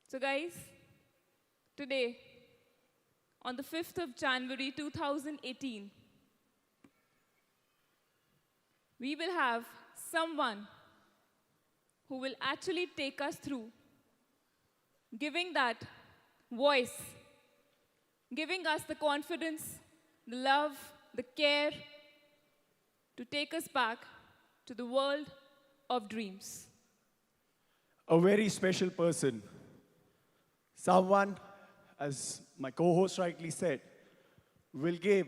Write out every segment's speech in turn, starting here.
So guys, today, on the 5th of January 2018, we will have someone who will actually take us through giving that voice, giving us the confidence, the love, the care to take us back to the world of dreams. A very special person. Someone, as my co-host rightly said, will give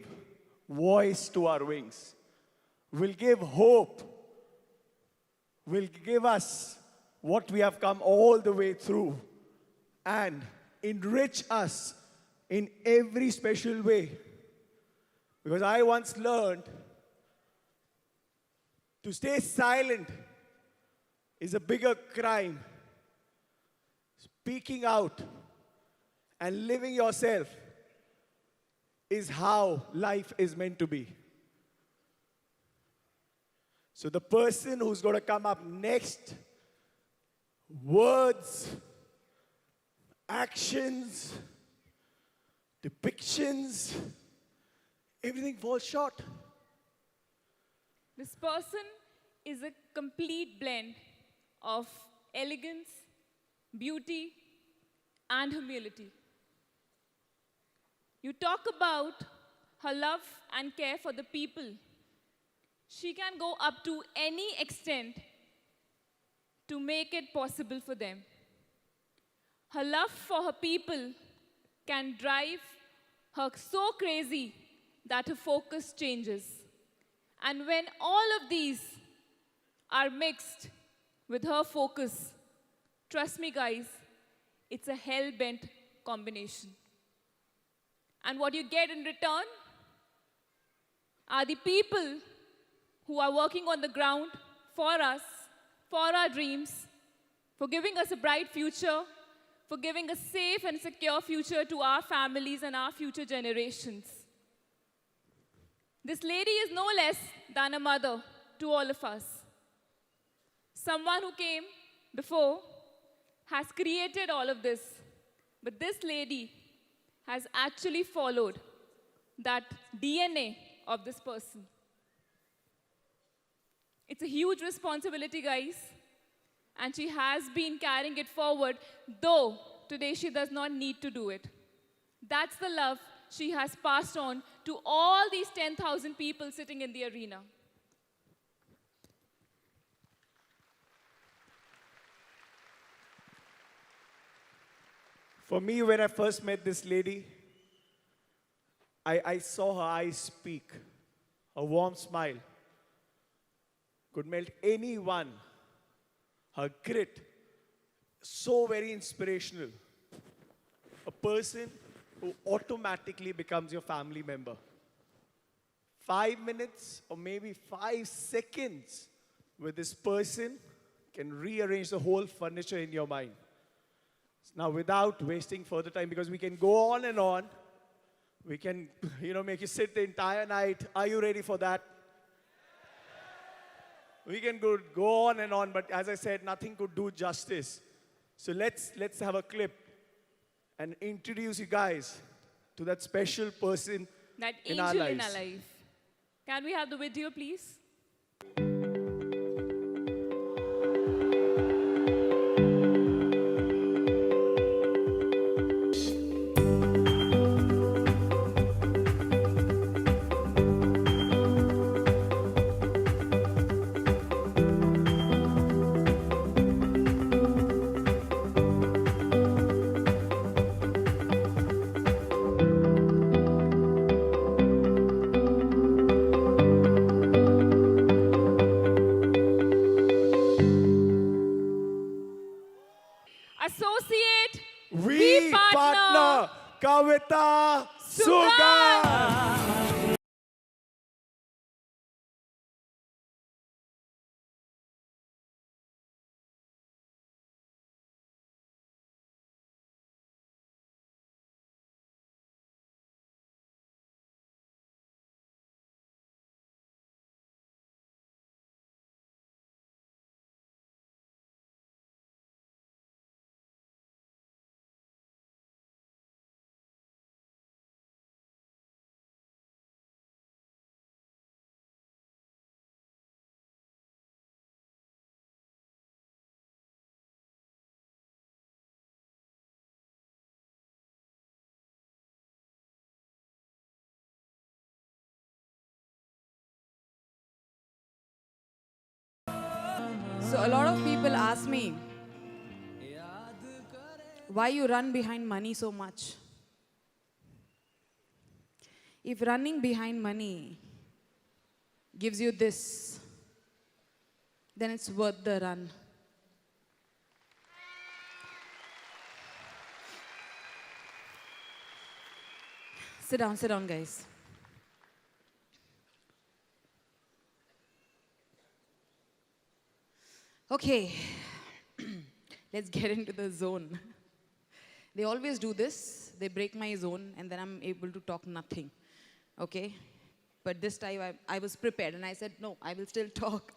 voice to our wings, will give hope, will give us what we have come all the way through, and enrich us in every special way. Because I once learned to stay silent is a bigger crime. Speaking out and living yourself is how life is meant to be. So the person who's going to come up next, words, actions, depictions, everything falls short. This person is a complete blend of elegance, beauty, and humility. You talk about her love and care for the people. She can go up to any extent to make it possible for them. Her love for her people can drive her so crazy that her focus changes. And when all of these are mixed with her focus, trust me guys, it's a hell-bent combination. And what you get in return are the people who are working on the ground for us, for our dreams, for giving us a bright future, for giving a safe and secure future to our families and our future generations. This lady is no less than a mother to all of us. Someone who came before has created all of this, but this lady has actually followed that DNA of this person. It's a huge responsibility, guys, and she has been carrying it forward, though today she does not need to do it. That's the love she has passed on to all these 10,000 people sitting in the arena. For me, when I first met this lady, I saw her eyes speak. A warm smile could melt anyone. Her grit, so very inspirational. A person who automatically becomes your family member. 5 minutes or maybe 5 seconds with this person can rearrange the whole furniture in your mind. Now, without wasting further time, because we can go on and on, we can, make you sit the entire night. Are you ready for that? We can go on and on, but as I said, nothing could do justice. So let's have a clip and introduce you guys to that special person that in our angel lives. in our life. Can we have the video, please? Associate, We partner Kavita Sugandh. So a lot of people ask me, why you run behind money so much? If running behind money gives you this, then it's worth the run. Sit down, guys. Okay, let's get into the zone. They always do this. They break my zone, and then I'm able to talk nothing. Okay? But this time I was prepared, and I said, no, I will still talk.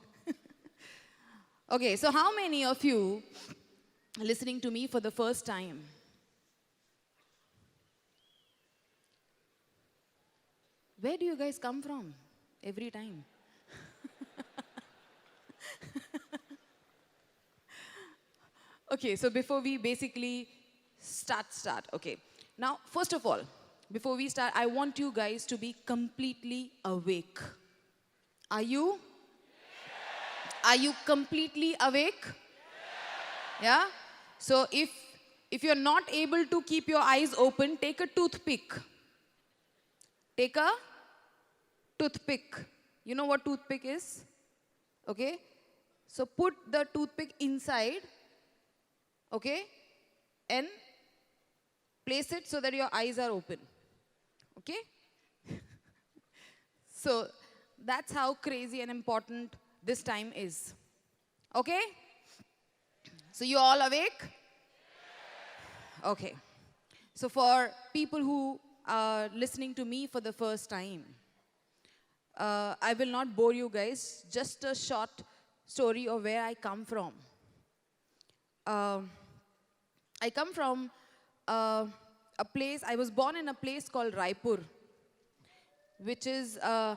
Okay, so how many of you are listening to me for the first time? Where do you guys come from every time? Okay, so before we basically start. Okay. Now, first of all, before we start, I want you guys to be completely awake. Are you? Are you completely awake? Yeah? So if you're not able to keep your eyes open, take a toothpick. Take a toothpick. You know what toothpick is? Okay? So put the toothpick inside, okay? And place it so that your eyes are open. Okay? So that's how crazy and important this time is. Okay? So you all awake? Okay. So for people who are listening to me for the first time, I will not bore you guys. Just a short story of where I come from. I come from a place, I was born in a place called Raipur, which is, oh,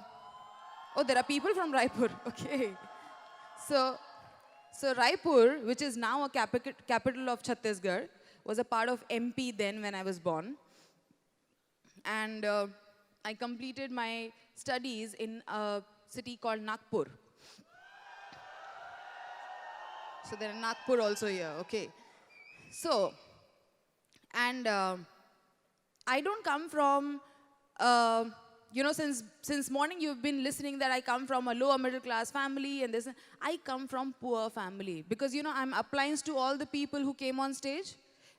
there are people from Raipur, okay. So Raipur, which is now a capital of Chhattisgarh, was a part of MP then when I was born. And I completed my studies in a city called Nagpur. So there are Nagpur also here, okay. So, and I don't come from, you know, since morning you've been listening that I come from a lower middle class family and this. I come from poor family because, you know, I'm appliance to all the people who came on stage.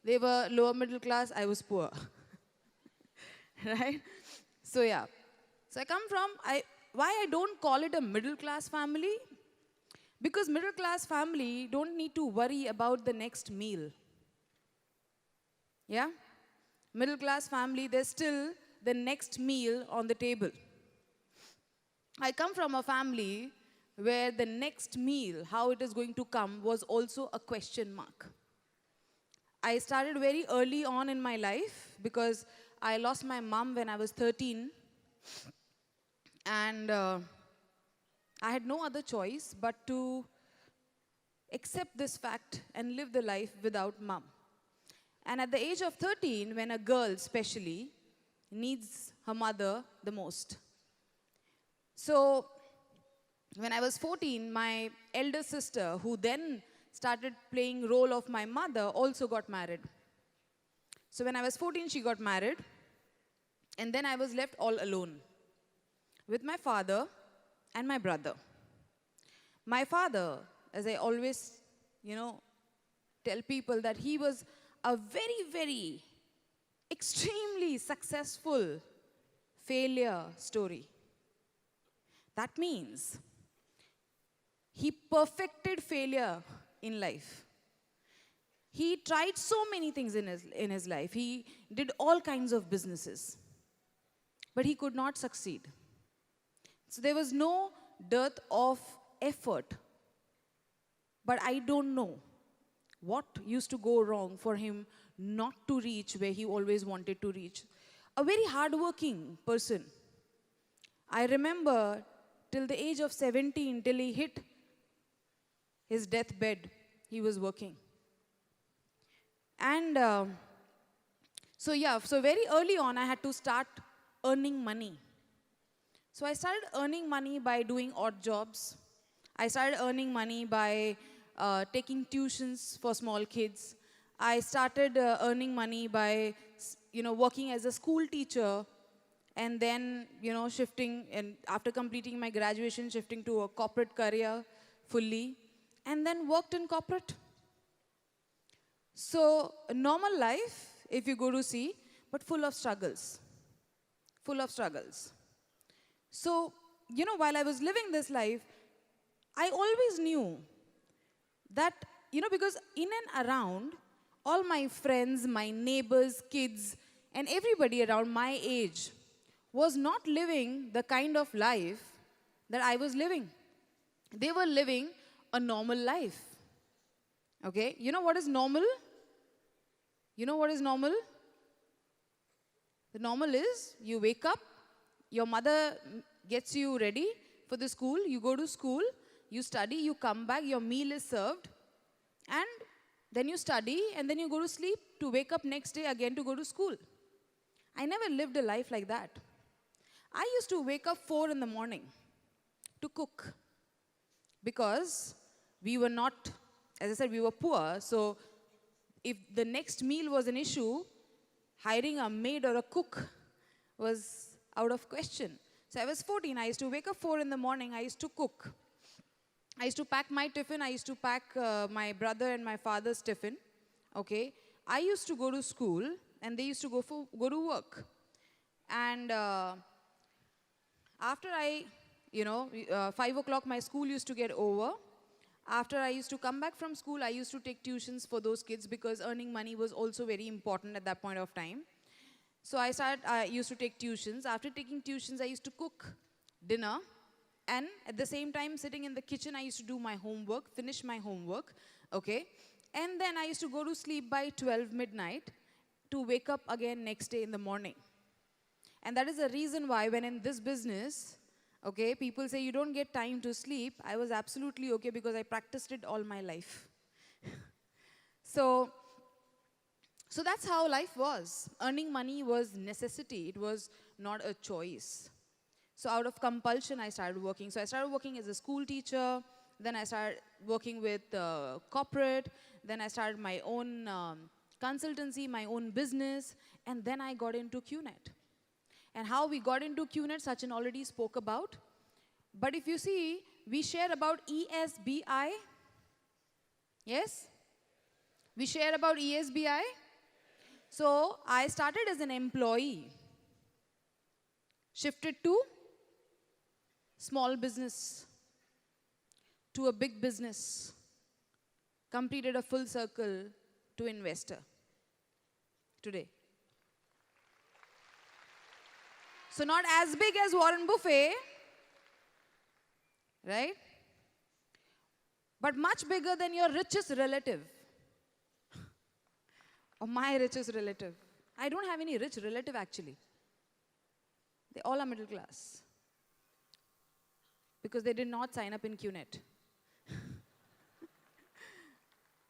They were lower middle class, I was poor. Right? So yeah. So I come from, why I don't call it a middle class family? Because middle class family don't need to worry about the next meal. Yeah? Middle class family, there's still the next meal on the table. I come from a family where the next meal, how it is going to come, was also a question mark. I started very early on in my life because I lost my mom when I was 13. And I had no other choice but to accept this fact and live the life without mom. And at the age of 13, when a girl especially needs her mother the most. So when I was 14, my elder sister, who then started playing role of my mother, also got married. So when I was 14, she got married. And then I was left all alone with my father and my brother. My father, as I always, you know, tell people that he was a very, very extremely successful failure story. That means he perfected failure in life. He tried so many things in his life. He did all kinds of businesses. But he could not succeed. So there was no dearth of effort. But I don't know what used to go wrong for him not to reach where he always wanted to reach. A very hardworking person. I remember till the age of 17, till he hit his deathbed, he was working. And so very early on, I had to start earning money. So I started earning money by doing odd jobs. I started earning money by taking tuitions for small kids. I started earning money by, working as a school teacher, and then, shifting, and after completing my graduation, shifting to a corporate career fully, and then worked in corporate. So, a normal life, if you go to see, but full of struggles. Full of struggles. So, while I was living this life, I always knew that, because in and around, all my friends, my neighbors, kids, and everybody around my age was not living the kind of life that I was living. They were living a normal life. Okay? You know what is normal? You know what is normal? The normal is you wake up, your mother gets you ready for the school, you go to school, you study, you come back, your meal is served, and then you study, and then you go to sleep to wake up next day again to go to school. I never lived a life like that. I used to wake up 4 in the morning to cook because we were not, as I said, we were poor. So if the next meal was an issue, hiring a maid or a cook was out of question. So I was 14. I used to wake up 4 in the morning. I used to cook. I used to pack my tiffin. I used to pack my brother and my father's tiffin. Okay. I used to go to school, and they used to go to work. And after 5 o'clock, my school used to get over. After I used to come back from school, I used to take tuitions for those kids because earning money was also very important at that point of time. So I used to take tuitions. After taking tuitions, I used to cook dinner. And at the same time, sitting in the kitchen, I used to do my homework, finish my homework, okay? And then I used to go to sleep by 12 midnight to wake up again next day in the morning. And that is the reason why when in this business, okay, people say you don't get time to sleep. I was absolutely okay because I practiced it all my life. So that's how life was. Earning money was necessity. It was not a choice. So out of compulsion, I started working. So I started working as a school teacher. Then I started working with corporate. Then I started my own consultancy, my own business. And then I got into QNET. And how we got into QNET, Sachin already spoke about. But if you see, we share about ESBI. Yes? We share about ESBI. So I started as an employee, shifted to small business, to a big business, completed a full circle to investor today. So not as big as Warren Buffett, right? But much bigger than your richest relative. Or my richest relative. I don't have any rich relative actually. They all are middle class. Because they did not sign up in QNET.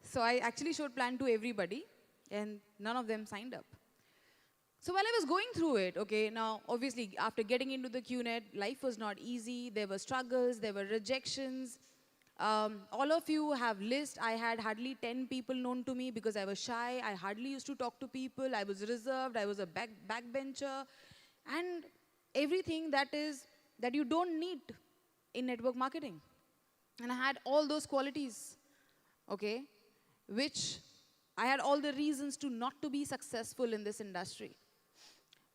So I actually showed plan to everybody, and none of them signed up. So while I was going through it, okay, now obviously after getting into the QNET, life was not easy. There were struggles, there were rejections. All of you have lists. I had hardly 10 people known to me because I was shy. I hardly used to talk to people. I was reserved. I was a backbencher. And everything that you don't need in network marketing. And I had all those qualities, okay, which I had all the reasons to not to be successful in this industry.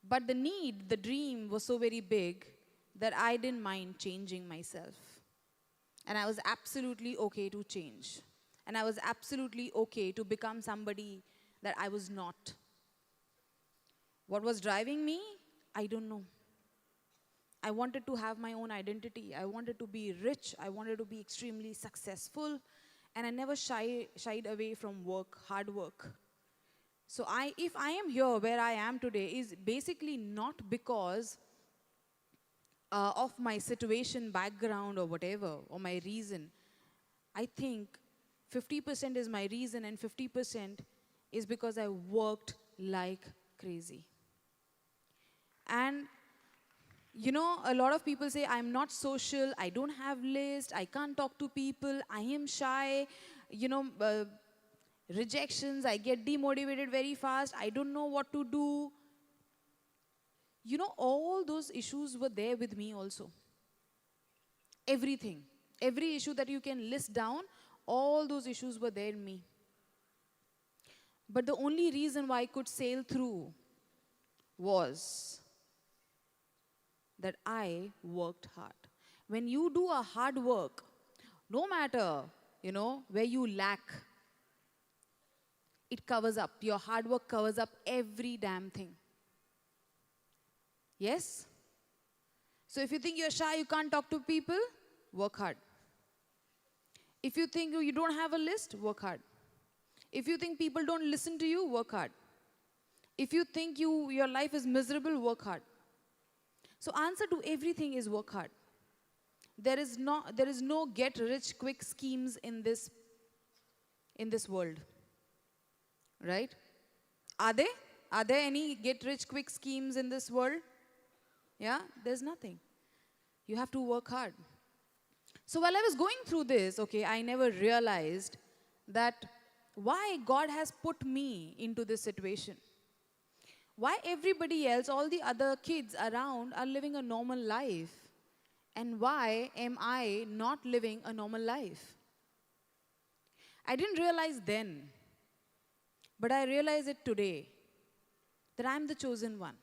But the need, the dream was so very big that I didn't mind changing myself. And I was absolutely okay to change. And I was absolutely okay to become somebody that I was not. What was driving me? I don't know. I wanted to have my own identity. I wanted to be rich. I wanted to be extremely successful. And I never shied away from work, hard work. So if I am here where I am today is basically not because of my situation, background or whatever, or my reason. I think 50% is my reason and 50% is because I worked like crazy. And You know, a lot of people say, I'm not social, I don't have list, I can't talk to people, I am shy, you know, rejections, I get demotivated very fast, I don't know what to do. You know, all those issues were there with me also. Everything. Every issue that you can list down, all those issues were there in me. But the only reason why I could sail through was that I worked hard. When you do a hard work, no matter, you know, where you lack, it covers up. Your hard work covers up every damn thing. Yes? So if you think you're shy, you can't talk to people, work hard. If you think you don't have a list, work hard. If you think people don't listen to you, work hard. If you think your life is miserable, work hard. So answer to everything is work hard. There is no get rich quick schemes in this world. Right? Are there? Are there any get rich quick schemes in this world? Yeah, there's nothing. You have to work hard. So while I was going through this, okay, I never realized that why God has put me into this situation. Why everybody else, all the other kids around are living a normal life. And why am I not living a normal life? I didn't realize then, but I realize it today, that I'm the chosen one.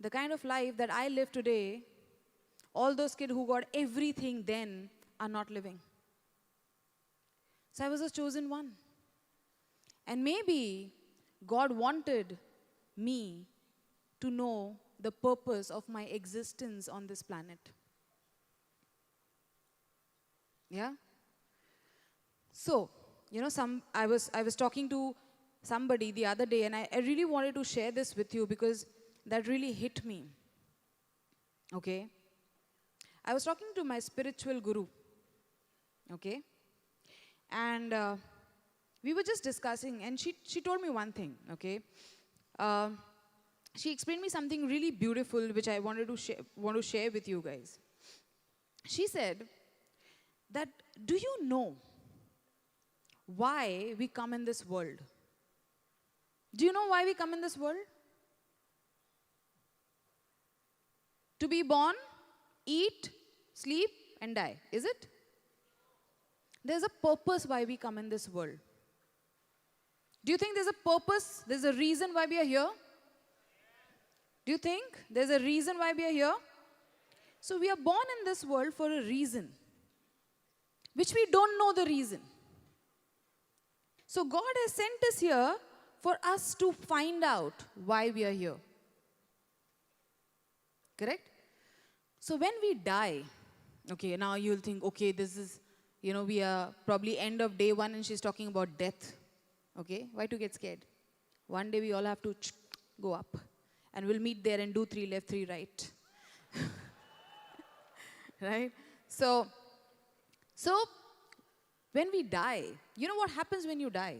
The kind of life that I live today, all those kids who got everything then are not living. So I was a chosen one. And maybe God wanted me to know the purpose of my existence on this planet. Yeah? So, you know, I was talking to somebody the other day, and I really wanted to share this with you because that really hit me. Okay? I was talking to my spiritual guru. Okay? And we were just discussing, and she told me one thing, okay? She explained me something really beautiful, which I want to share with you guys. She said that, do you know why we come in this world? Do you know why we come in this world? To be born, eat, sleep, and die. Is it? There's a purpose why we come in this world. Do you think there's a purpose? There's a reason why we are here? Do you think there's a reason why we are here? So we are born in this world for a reason, which we don't know the reason. So God has sent us here for us to find out why we are here. Correct? So when we die, okay, now you'll think, okay, this is, you know, we are probably end of day one and she's talking about death. Okay, why to get scared? One day we all have to go up and we'll meet there and do 3 left, 3 right. Right? So when we die, you know what happens when you die?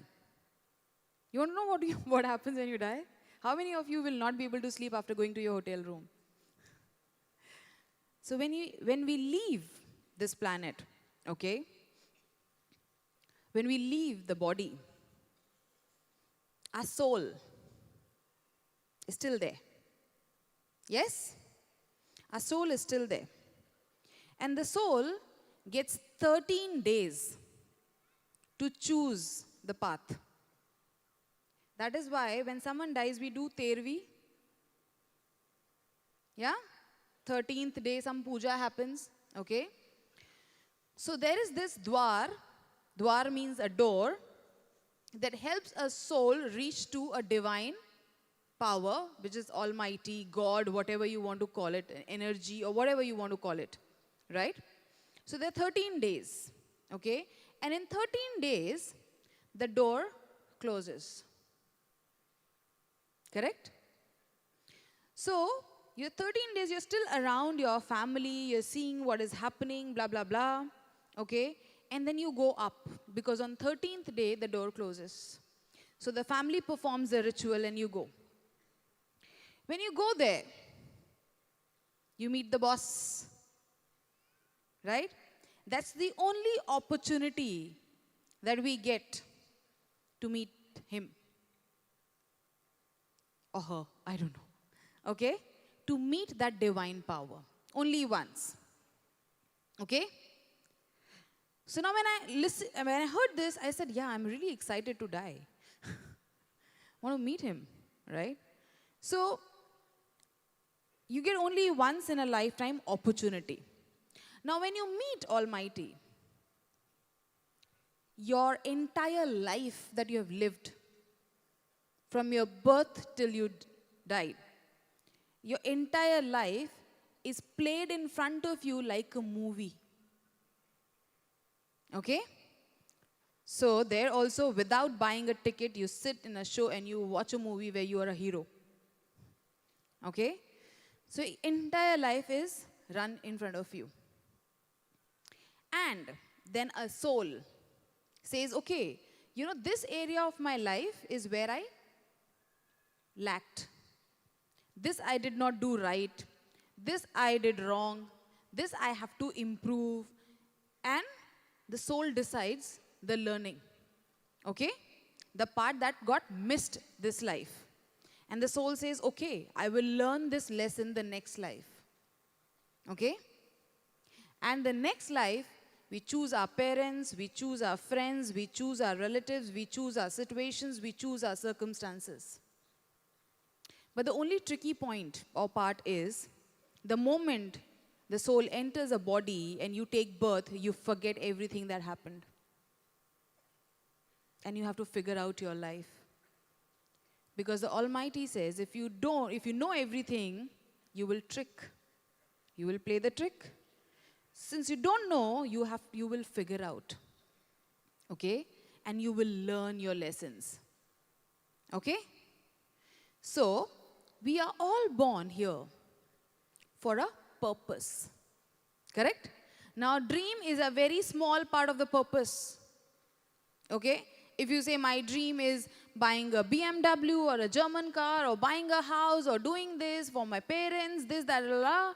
You want to know what happens when you die? How many of you will not be able to sleep after going to your hotel room? So when we leave this planet, okay, when we leave the body, our soul is still there. Yes? Our soul is still there. And the soul gets 13 days to choose the path. That is why when someone dies, we do tervi. Yeah? 13th day, some puja happens. Okay? So there is this dwar. Dwar means a door that helps a soul reach to a divine power, which is Almighty, God, whatever you want to call it, energy, or whatever you want to call it. Right? So there are 13 days. Okay? And in 13 days, the door closes. Correct? So, you're 13 days, you're still around your family, you're seeing what is happening, blah, blah, blah. Okay? And then you go up, because on 13th day, the door closes. So the family performs the ritual and you go. When you go there, You meet the boss. Right? That's the only opportunity that we get to meet him. Or her, I don't know. Okay? To meet that divine power. Only once. Okay? So now when I heard this, I said, yeah, I'm really excited to die. Want to meet him, right? So you get only once in a lifetime opportunity. Now when you meet Almighty, your entire life that you have lived, from your birth till you died, your entire life is played in front of you like a movie. Okay? So there also, without buying a ticket, you sit in a show and you watch a movie where you are a hero. Okay? So entire life is run in front of you. And then a soul says, okay, you know, this area of my life is where I lacked. This I did not do right. This I did wrong. This I have to improve. And the soul decides the learning. Okay? The part that got missed this life. And the soul says, okay, I will learn this lesson the next life. Okay? And the next life, we choose our parents, we choose our friends, we choose our relatives, we choose our situations, we choose our circumstances. But the only tricky point or part is, the moment the soul enters a body and you take birth, you forget everything that happened. And you have to figure out your life. Because the Almighty says, if you know everything, you will trick. You will play the trick. Since you don't know, you will figure out. Okay? And you will learn your lessons. Okay? So, we are all born here for a purpose. Correct? Now, dream is a very small part of the purpose. Okay? If you say my dream is buying a BMW or a German car or buying a house or doing this for my parents, this, that, blah, blah.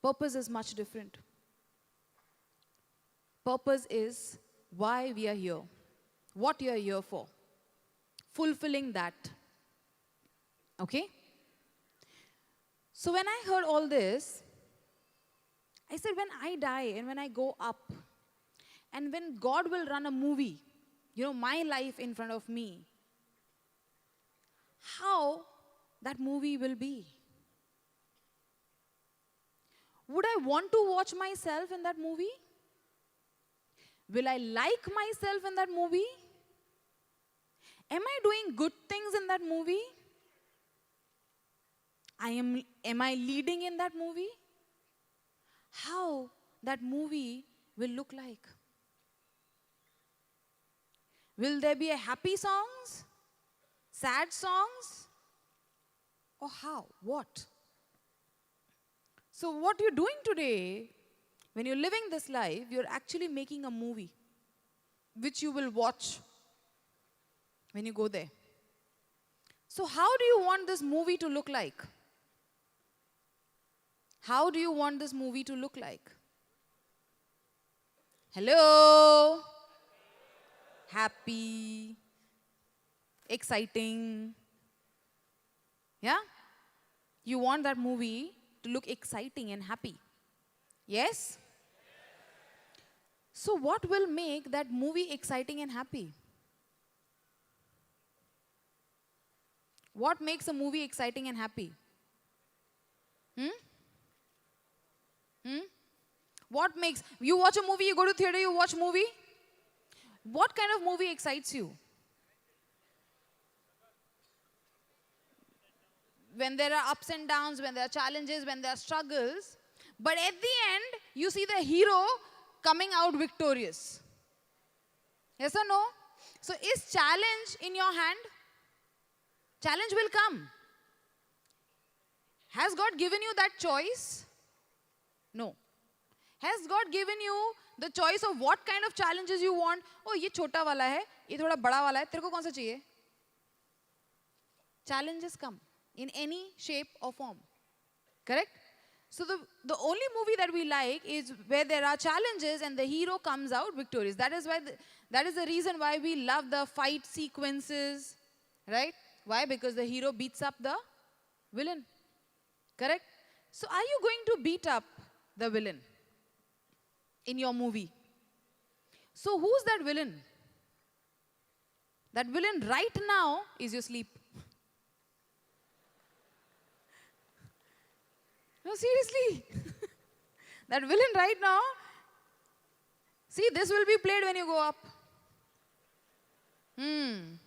Purpose is much different. Purpose is why we are here, what you are here for, fulfilling that. Okay? So when I heard all this, I said, when I die and when I go up, and when God will run a movie, you know, my life in front of me, how that movie will be. Would I want to watch myself in that movie? Will I like myself in that movie? Am I doing good things in that movie? Am I leading in that movie? How that movie will look like? Will there be a happy songs? Sad songs? Or how? What? So what you're doing today, when you're living this life, you're actually making a movie, which you will watch when you go there. So how do you want this movie to look like? How do you want this movie to look like? Hello? Happy? Exciting? Yeah? You want that movie to look exciting and happy. Yes? So what will make that movie exciting and happy? What makes a movie exciting and happy? What makes, you watch a movie, you go to theater, you watch movie? What kind of movie excites you? When there are ups and downs, when there are challenges, when there are struggles, but at the end, you see the hero coming out victorious. Yes or no? So is challenge in your hand? Challenge will come. Has God given you that choice? No. Has God given you the choice of what kind of challenges you want? Oh, ये छोटा वाला है, ये थोड़ा बड़ा वाला है, तेरे को कौन सा चाहिए? Challenges come in any shape or form. Correct? So the only movie that we like is where there are challenges and the hero comes out victorious. That is why that is the reason why we love the fight sequences, right? Why? Because the hero beats up the villain. Correct? So are you going to beat up the villain in your movie? So who's that villain? That villain right now is your sleep. No, seriously. That villain right now, see, this will be played when you go up. And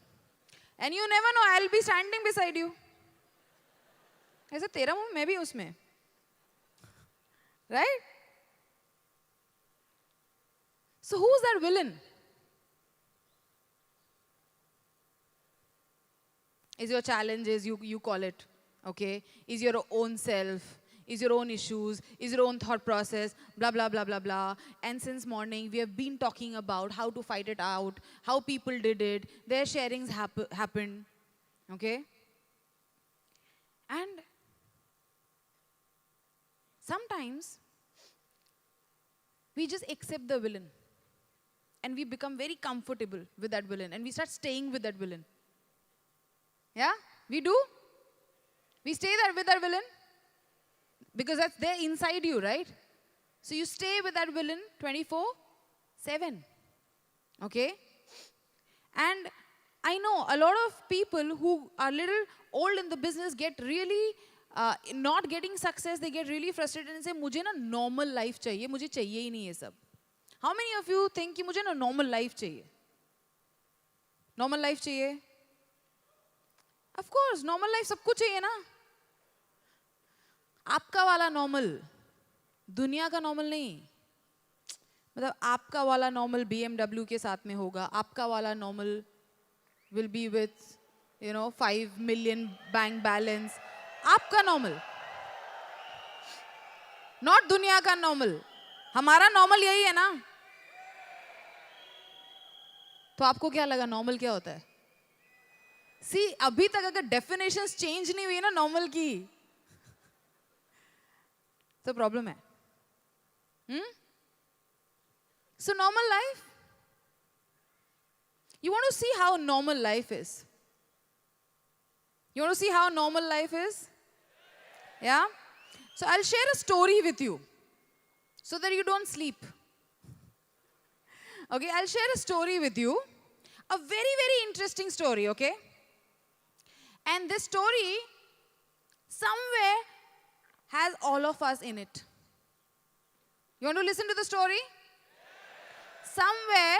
you never know, I'll be standing beside you. ऐसा तेरा मुंह मैं भी उसमें. Right? So who's that villain? Is your challenges, you call it, okay? Is your own self, is your own issues, is your own thought process, blah, blah, blah, blah, blah. And since morning, we have been talking about how to fight it out, how people did it, their sharings happened, okay? And sometimes, we just accept the villain. And we become very comfortable with that villain. And we start staying with that villain. Yeah? We do? We stay there with that villain. Because that's there inside you, right? So you stay with that villain 24/7. Okay? And I know a lot of people who are little old in the business get really not getting success, they get really frustrated and say, मुझे ना normal life चाहिए, मुझे चाहिए ही नहीं ये सब. How many of you think कि मुझे ना normal life चाहिए? Normal life चाहिए? Of course, normal life सबको चाहिए ना. आपका वाला normal, दुनिया का normal नहीं. मतलब आपका वाला normal BMW के साथ में होगा. आपका वाला normal will be with, 5 million bank balance. आपका normal. Not दुनिया का normal. हमारा normal यही है ना. तो आपको क्या लगा normal क्या होता है? See, अभी तक अगर definitions change नहीं हुई ना normal की, तो problem है. So normal life. You want to see how normal life is? You want to see how normal life is? Yeah? So I'll share a story with you so that you don't sleep. Okay, I'll share a story with you. A very, very interesting story, okay? And this story somewhere has all of us in it. You want to listen to the story? Somewhere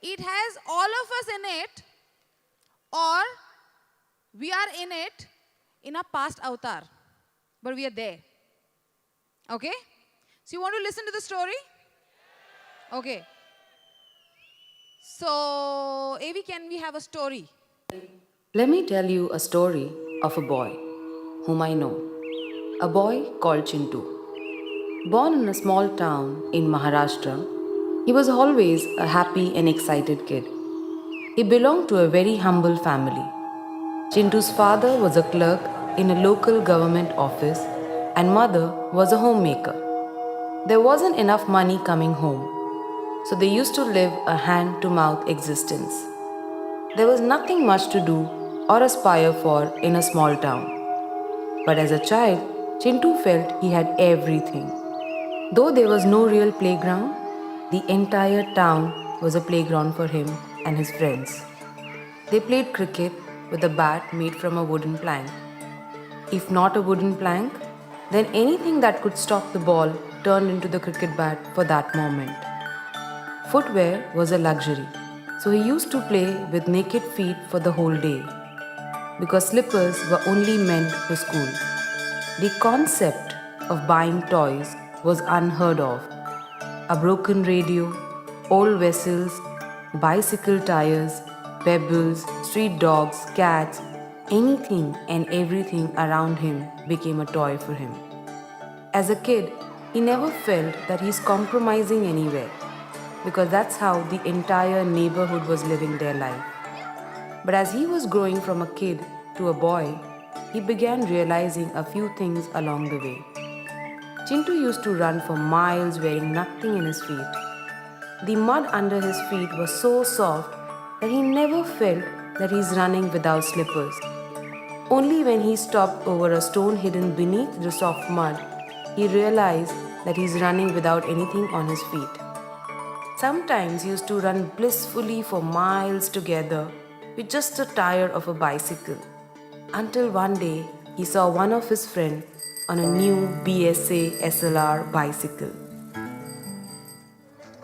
it has all of us in it, or we are in it in a past avatar, but we are there. Okay? So you want to listen to the story? Okay. So, AV, can we have a story? Let me tell you a story of a boy whom I know. A boy called Chintu. Born in a small town in Maharashtra, he was always a happy and excited kid. He belonged to a very humble family. Chintu's father was a clerk in a local government office and mother was a homemaker. There wasn't enough money coming home, so they used to live a hand-to-mouth existence. There was nothing much to do or aspire for in a small town. But as a child, Chintu felt he had everything. Though there was no real playground, the entire town was a playground for him and his friends. They played cricket with a bat made from a wooden plank. If not a wooden plank, then anything that could stop the ball turned into the cricket bat for that moment. Footwear was a luxury, so he used to play with naked feet for the whole day, because slippers were only meant for school. The concept of buying toys was unheard of. A broken radio, old vessels, bicycle tires, pebbles, street dogs, cats, anything and everything around him became a toy for him. As a kid, he never felt that he's compromising anywhere, because that's how the entire neighborhood was living their life. But as he was growing from a kid to a boy, he began realizing a few things along the way. Chintu used to run for miles wearing nothing in his feet. The mud under his feet was so soft that he never felt that he's running without slippers. Only when he stopped over a stone hidden beneath the soft mud, he realized that he's running without anything on his feet. Sometimes he used to run blissfully for miles together with just a tire of a bicycle. Until one day, he saw one of his friends on a new BSA SLR bicycle.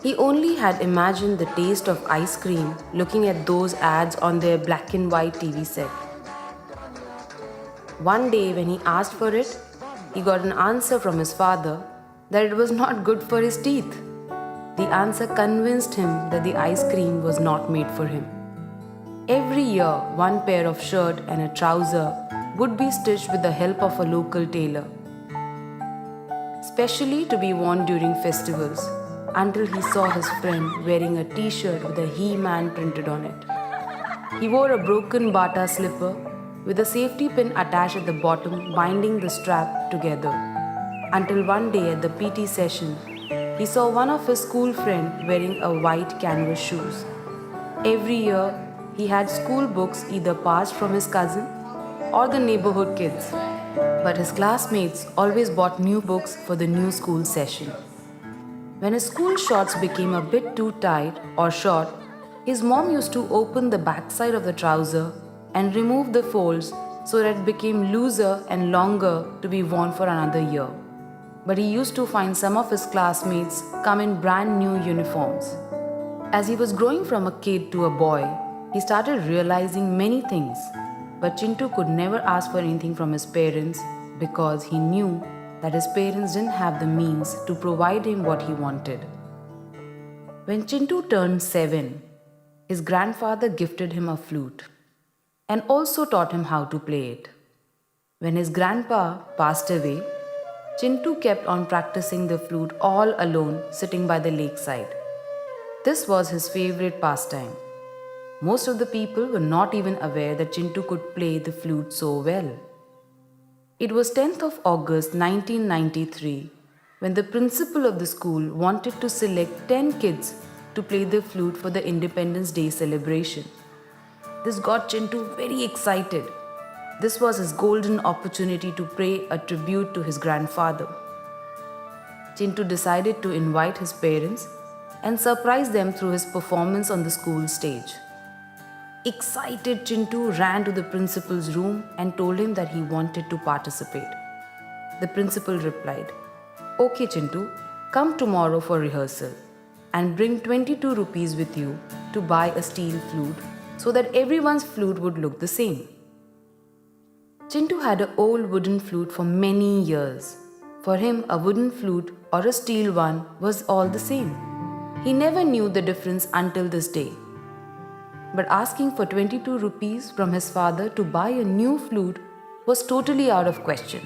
He only had imagined the taste of ice cream looking at those ads on their black and white TV set. One day, when he asked for it, he got an answer from his father that it was not good for his teeth. The answer convinced him that the ice cream was not made for him. Every year, one pair of shirt and a trouser would be stitched with the help of a local tailor, specially to be worn during festivals, until he saw his friend wearing a t-shirt with a He-Man printed on it. He wore a broken Bata slipper with a safety pin attached at the bottom binding the strap together, until one day at the PT session, he saw one of his school friends wearing a white canvas shoes. Every year, he had school books either passed from his cousin or the neighborhood kids, but his classmates always bought new books for the new school session. When his school shorts became a bit too tight or short, his mom used to open the backside of the trouser and remove the folds so that it became looser and longer to be worn for another year. But he used to find some of his classmates come in brand new uniforms. As he was growing from a kid to a boy, he started realizing many things. But Chintu could never ask for anything from his parents because he knew that his parents didn't have the means to provide him what he wanted. When Chintu turned 7, his grandfather gifted him a flute and also taught him how to play it. When his grandpa passed away, Chintu kept on practicing the flute all alone, sitting by the lakeside. This was his favorite pastime. Most of the people were not even aware that Chintu could play the flute so well. It was 10th of August 1993 when the principal of the school wanted to select 10 kids to play the flute for the Independence Day celebration. This got Chintu very excited. This was his golden opportunity to pay a tribute to his grandfather. Chintu decided to invite his parents and surprise them through his performance on the school stage. Excited, Chintu ran to the principal's room and told him that he wanted to participate. The principal replied, "Okay, Chintu, come tomorrow for rehearsal and bring 22 rupees with you to buy a steel flute so that everyone's flute would look the same." Chintu had an old wooden flute for many years. For him, a wooden flute or a steel one was all the same. He never knew the difference until this day. But asking for 22 rupees from his father to buy a new flute was totally out of question.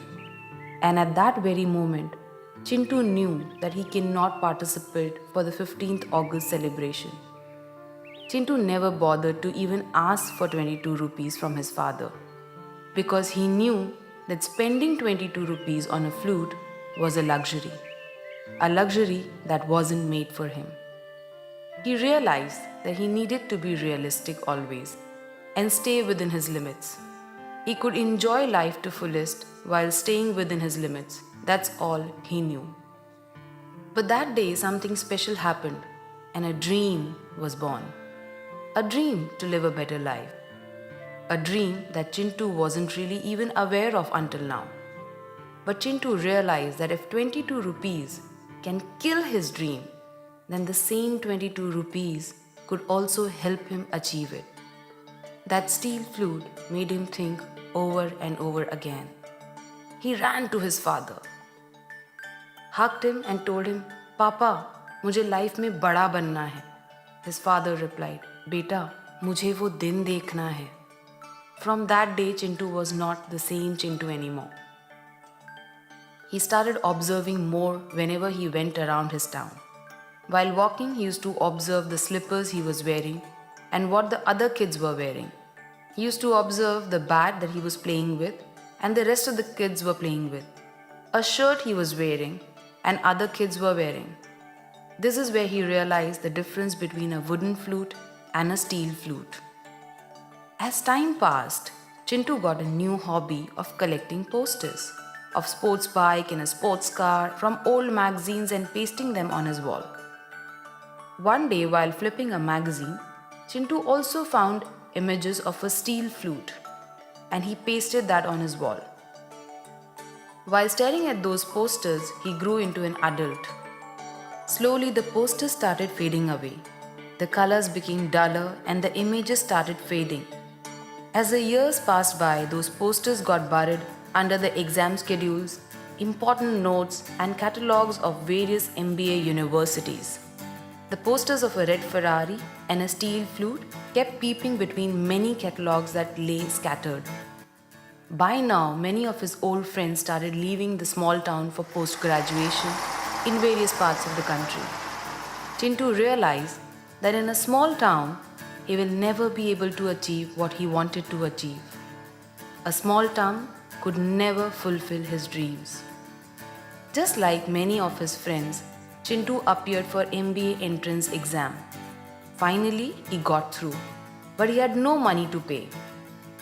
And at that very moment, Chintu knew that he cannot participate for the 15th August celebration. Chintu never bothered to even ask for 22 rupees from his father because he knew that spending 22 rupees on a flute was a luxury that wasn't made for him. He realized that he needed to be realistic always and stay within his limits. He could enjoy life to fullest while staying within his limits. That's all he knew. But that day something special happened and a dream was born. A dream to live a better life. A dream that Chintu wasn't really even aware of until now. But Chintu realized that if 22 rupees can kill his dream, then the same 22 rupees could also help him achieve it. That steel flute made him think over and over again. He ran to his father, hugged him and told him, "Papa, मुझे life में बड़ा बनना है." His father replied, "बेटा, मुझे वो दिन देखना है." From that day, Chintu was not the same Chintu anymore. He started observing more whenever he went around his town. While walking, he used to observe the slippers he was wearing and what the other kids were wearing. He used to observe the bat that he was playing with and the rest of the kids were playing with. A shirt he was wearing and other kids were wearing. This is where he realized the difference between a wooden flute and a steel flute. As time passed, Chintu got a new hobby of collecting posters of sports bike and a sports car from old magazines and pasting them on his wall. One day while flipping a magazine, Chintu also found images of a steel flute and he pasted that on his wall. While staring at those posters, he grew into an adult. Slowly the posters started fading away. The colors became duller and the images started fading. As the years passed by, those posters got buried under the exam schedules, important notes, and catalogues of various MBA universities. The posters of a red Ferrari and a steel flute kept peeping between many catalogues that lay scattered. By now, many of his old friends started leaving the small town for post-graduation in various parts of the country. Chintu realized that in a small town, he will never be able to achieve what he wanted to achieve. A small town could never fulfill his dreams. Just like many of his friends, Chintu appeared for MBA entrance exam. Finally, he got through, but he had no money to pay.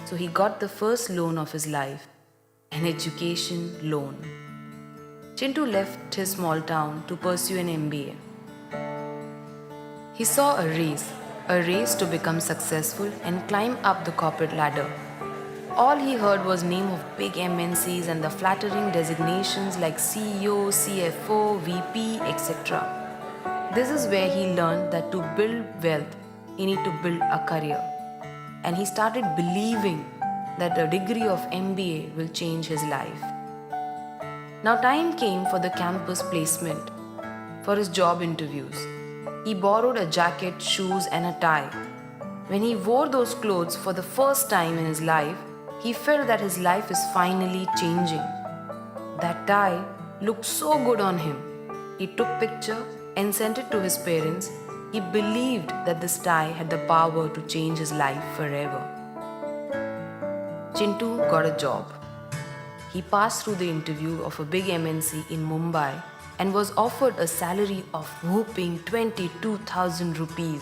So he got the first loan of his life, an education loan. Chintu left his small town to pursue an MBA. He saw a race to become successful and climb up the corporate ladder. All he heard was name of big MNCs and the flattering designations like CEO, CFO, VP, etc. This is where he learned that to build wealth, you need to build a career. And he started believing that a degree of MBA will change his life. Now time came for the campus placement, for his job interviews. He borrowed a jacket, shoes and a tie. When he wore those clothes for the first time in his life, he felt that his life is finally changing. That tie looked so good on him. He took picture and sent it to his parents. He believed that this tie had the power to change his life forever. Chintu got a job. He passed through the interview of a big MNC in Mumbai and was offered a salary of whopping 22,000 rupees.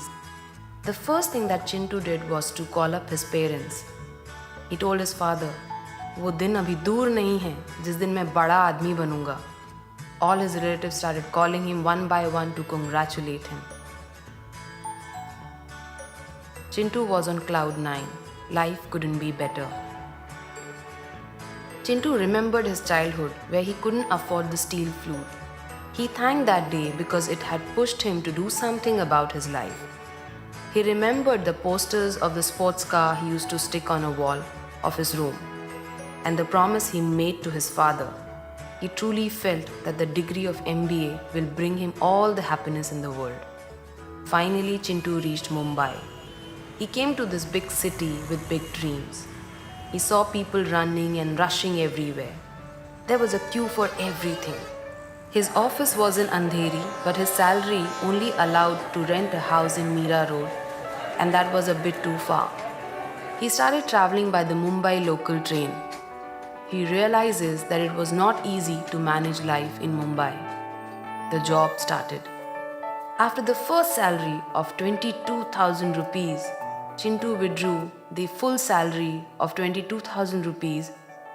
The first thing that Chintu did was to call up his parents. He told his father, "वो दिन अभी दूर नहीं है जिस दिन मैं बड़ा आदमी बनूंगा." All his relatives started calling him one by one to congratulate him. Chintu was on cloud 9. Life couldn't be better. Chintu remembered his childhood where he couldn't afford the steel flute. He thanked that day because it had pushed him to do something about his life. He remembered the posters of the sports car he used to stick on a wall of his room and the promise he made to his father. He truly felt that the degree of MBA will bring him all the happiness in the world. Finally, Chintu reached Mumbai. He came to this big city with big dreams. He saw people running and rushing everywhere. There was a queue for everything. His office was in Andheri, but his salary only allowed to rent a house in Meera Road, and that was a bit too far. He started traveling by the Mumbai local train. He realizes that it was not easy to manage life in Mumbai. The job started. After the first salary of 22,000 rupees, Chintu withdrew the full salary of 22,000 rupees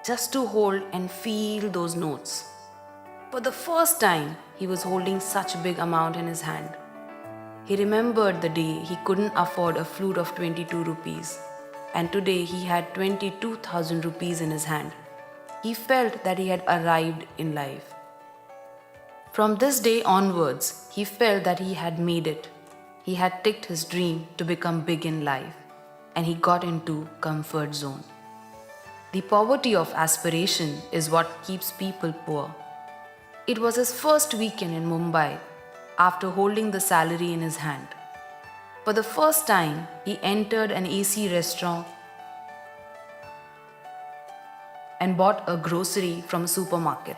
just to hold and feel those notes. For the first time, he was holding such a big amount in his hand. He remembered the day he couldn't afford a flute of 22 rupees, and today he had 22,000 rupees in his hand. He felt that he had arrived in life. From this day onwards, he felt that he had made it. He had ticked his dream to become big in life, and he got into comfort zone. The poverty of aspiration is what keeps people poor. It was his first weekend in Mumbai after holding the salary in his hand. For the first time, he entered an AC restaurant and bought a grocery from a supermarket.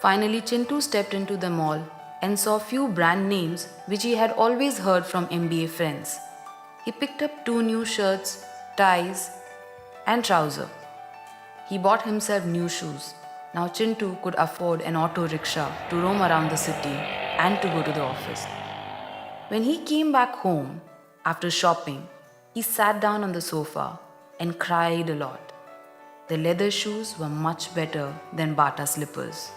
Finally, Chintu stepped into the mall and saw few brand names which he had always heard from MBA friends. He picked up 2 new shirts, ties, and trouser. He bought himself new shoes. Now Chintu could afford an auto rickshaw to roam around the city and to go to the office. When he came back home after shopping, he sat down on the sofa and cried a lot. The leather shoes were much better than Bata slippers.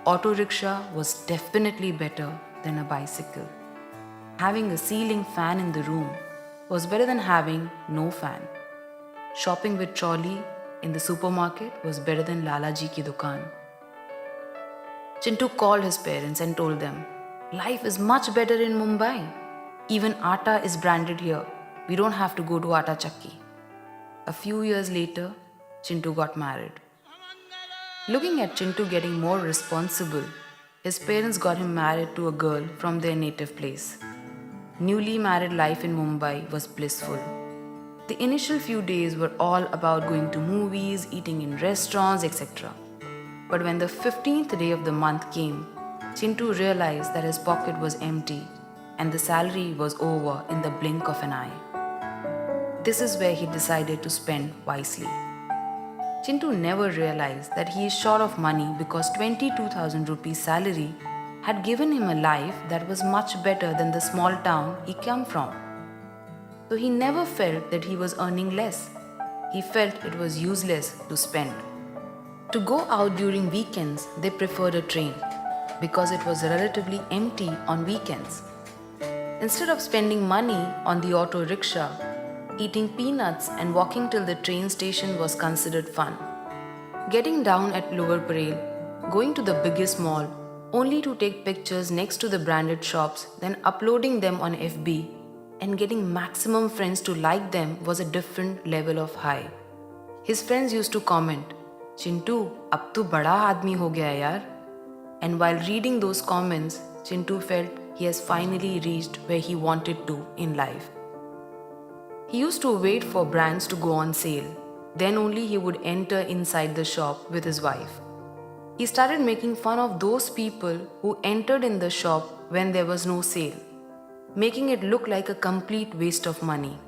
Auto rickshaw was definitely better than a bicycle. Having a ceiling fan in the room was better than having no fan. Shopping with trolley in the supermarket was better than Lalaji ki dukaan. Chintu called his parents and told them, life is much better in Mumbai. Even atta is branded here. We don't have to go to Atta Chakki. A few years later, Chintu got married. Looking at Chintu getting more responsible, his parents got him married to a girl from their native place. Newly married life in Mumbai was blissful. The initial few days were all about going to movies, eating in restaurants, etc. But when the 15th day of the month came, Chintu realized that his pocket was empty and the salary was over in the blink of an eye. This is where he decided to spend wisely. Chintu never realized that he is short of money because 22,000 rupees salary had given him a life that was much better than the small town he came from. So he never felt that he was earning less. He felt it was useless to spend. To go out during weekends, they preferred a train because it was relatively empty on weekends. Instead of spending money on the auto rickshaw, eating peanuts and walking till the train station was considered fun. Getting down at Lower Parel, going to the biggest mall, only to take pictures next to the branded shops, then uploading them on FB and getting maximum friends to like them was a different level of high. His friends used to comment, Chintu, ab tu bada aadmi ho gaya yaar. And while reading those comments, Chintu felt he has finally reached where he wanted to in life. He used to wait for brands to go on sale. Then only he would enter inside the shop with his wife. He started making fun of those people who entered in the shop when there was no sale, making it look like a complete waste of money.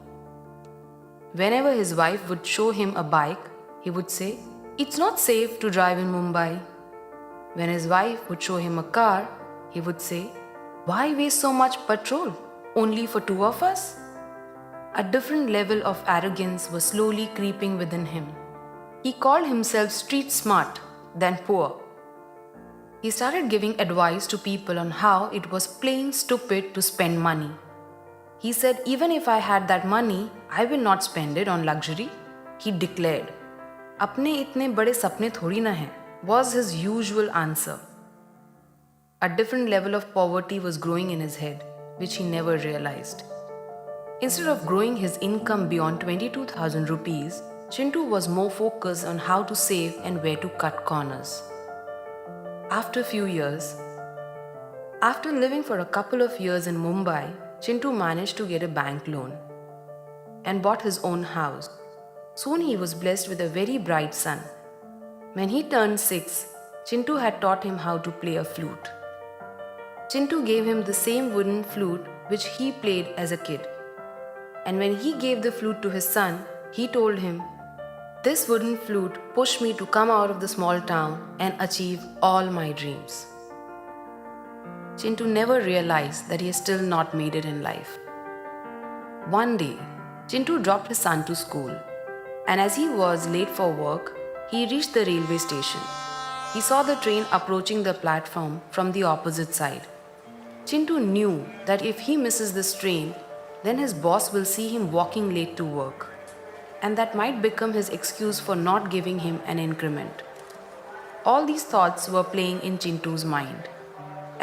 Whenever his wife would show him a bike, he would say, "It's not safe to drive in Mumbai." When his wife would show him a car, he would say, "Why waste so much petrol? Only for two of us?" A different level of arrogance was slowly creeping within him. He called himself street smart than poor. He started giving advice to people on how it was plain stupid to spend money. He said, even if I had that money, I will not spend it on luxury. He declared, "Apne itne bade sapne thodi na hai," was his usual answer. A different level of poverty was growing in his head, which he never realized. Instead of growing his income beyond 22,000 rupees, Chintu was more focused on how to save and where to cut corners. After a few years, after living for a couple of years in Mumbai, Chintu managed to get a bank loan and bought his own house. Soon he was blessed with a very bright son. When he turned 6, Chintu had taught him how to play a flute. Chintu gave him the same wooden flute which he played as a kid. And when he gave the flute to his son, he told him, "This wooden flute pushed me to come out of the small town and achieve all my dreams." Chintu never realized that he has still not made it in life. One day, Chintu dropped his son to school, and as he was late for work, he reached the railway station. He saw the train approaching the platform from the opposite side. Chintu knew that if he misses this train, then his boss will see him walking late to work, and that might become his excuse for not giving him an increment. All these thoughts were playing in Chintu's mind.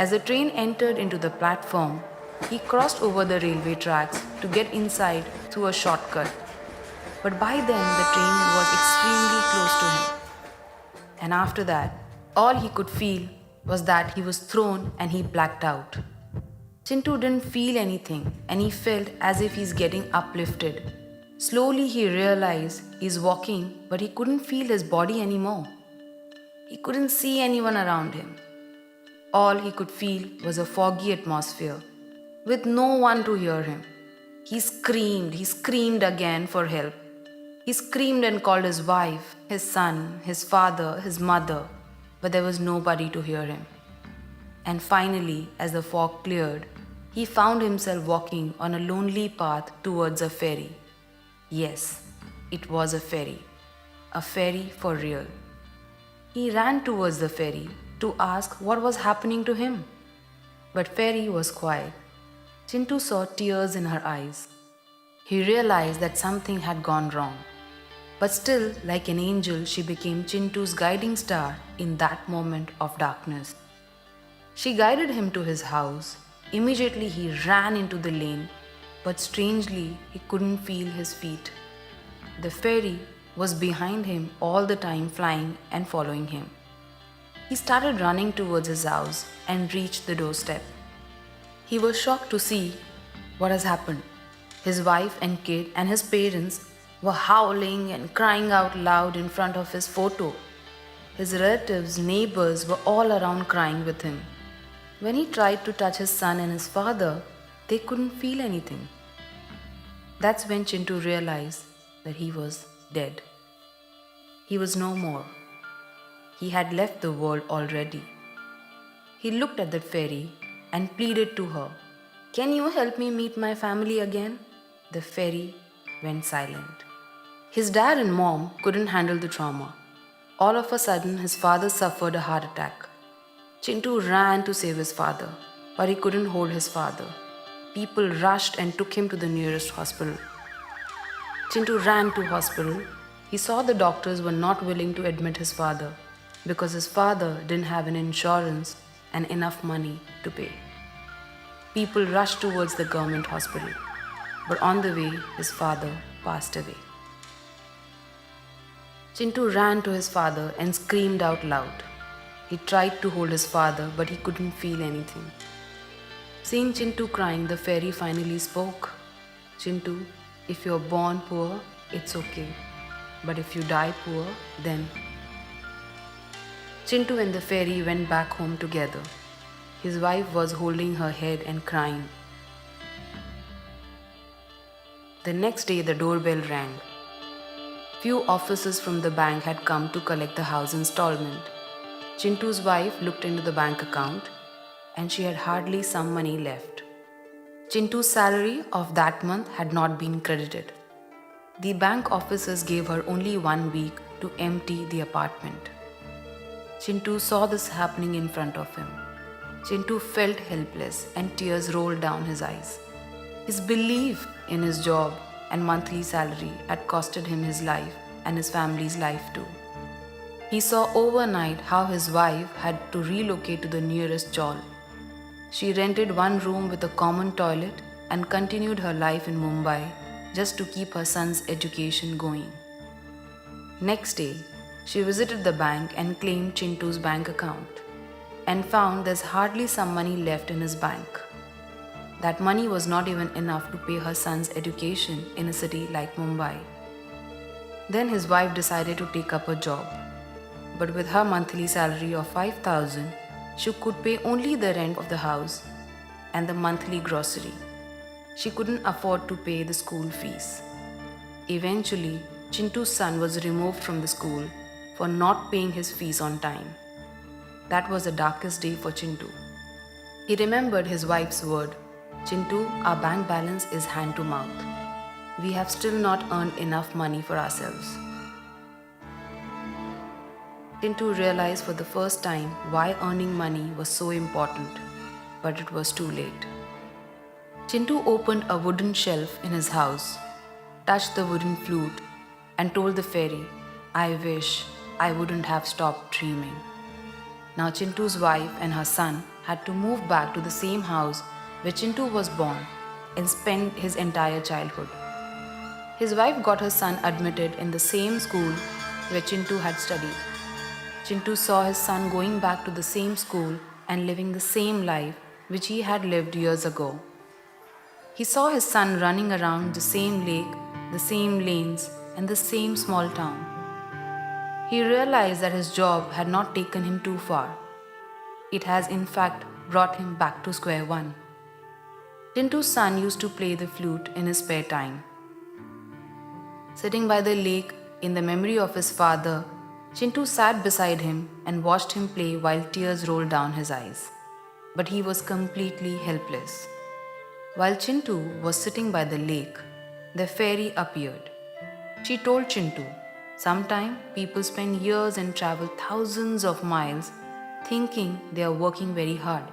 As the train entered into the platform, he crossed over the railway tracks to get inside through a shortcut. But by then, the train was extremely close to him. And after that, all he could feel was that he was thrown and he blacked out. Chintu didn't feel anything and he felt as if he's getting uplifted. Slowly he realized he's walking, but he couldn't feel his body anymore. He couldn't see anyone around him. All he could feel was a foggy atmosphere with no one to hear him. He screamed again for help. He screamed and called his wife, his son, his father, his mother, but there was nobody to hear him. And finally, as the fog cleared, he found himself walking on a lonely path towards a ferry. Yes, it was a ferry for real. He ran towards the ferry to ask what was happening to him. But Ferry was quiet. Chintu saw tears in her eyes. He realized that something had gone wrong. But still, like an angel, she became Chintu's guiding star in that moment of darkness. She guided him to his house. Immediately he ran into the lane, but strangely he couldn't feel his feet. The fairy was behind him all the time, flying and following him. He started running towards his house and reached the doorstep. He was shocked to see what has happened. His wife and kid and his parents were howling and crying out loud in front of his photo. His relatives, neighbors were all around crying with him. When he tried to touch his son and his father, they couldn't feel anything. That's when Chintu realized that he was dead. He was no more. He had left the world already. He looked at that fairy and pleaded to her, "Can you help me meet my family again?" The fairy went silent. His dad and mom couldn't handle the trauma. All of a sudden, his father suffered a heart attack. Chintu ran to save his father, but he couldn't hold his father. People rushed and took him to the nearest hospital. Chintu ran to hospital. He saw the doctors were not willing to admit his father because his father didn't have an insurance and enough money to pay. People rushed towards the government hospital, but on the way, his father passed away. Chintu ran to his father and screamed out loud. He tried to hold his father, but he couldn't feel anything. Seeing Chintu crying, the fairy finally spoke. "Chintu, if you're born poor, it's okay. But if you die poor, then..." Chintu and the fairy went back home together. His wife was holding her head and crying. The next day, the doorbell rang. Few officers from the bank had come to collect the house installment. Chintu's wife looked into the bank account and she had hardly some money left. Chintu's salary of that month had not been credited. The bank officers gave her only 1 week to empty the apartment. Chintu saw this happening in front of him. Chintu felt helpless and tears rolled down his eyes. His belief in his job and monthly salary had costed him his life and his family's life too. He saw overnight how his wife had to relocate to the nearest chawl. She rented 1 room with a common toilet and continued her life in Mumbai just to keep her son's education going. Next day, she visited the bank and claimed Chintu's bank account and found there's hardly some money left in his bank. That money was not even enough to pay her son's education in a city like Mumbai. Then his wife decided to take up a job. But with her monthly salary of 5,000, she could pay only the rent of the house and the monthly grocery. She couldn't afford to pay the school fees. Eventually, Chintu's son was removed from the school for not paying his fees on time. That was the darkest day for Chintu. He remembered his wife's word, "Chintu, our bank balance is hand to mouth. We have still not earned enough money for ourselves." Chintu realized for the first time why earning money was so important, but it was too late. Chintu opened a wooden shelf in his house, touched the wooden flute, and told the fairy, "I wish I wouldn't have stopped dreaming." Now Chintu's wife and her son had to move back to the same house where Chintu was born and spend his entire childhood. His wife got her son admitted in the same school where Chintu had studied. Chintu saw his son going back to the same school and living the same life which he had lived years ago. He saw his son running around the same lake, the same lanes, and the same small town. He realized that his job had not taken him too far. It has in fact brought him back to square one. Chintu's son used to play the flute in his spare time. Sitting by the lake in the memory of his father, Chintu sat beside him and watched him play while tears rolled down his eyes. But he was completely helpless. While Chintu was sitting by the lake, the fairy appeared. She told Chintu, "Sometimes people spend years and travel thousands of miles thinking they are working very hard,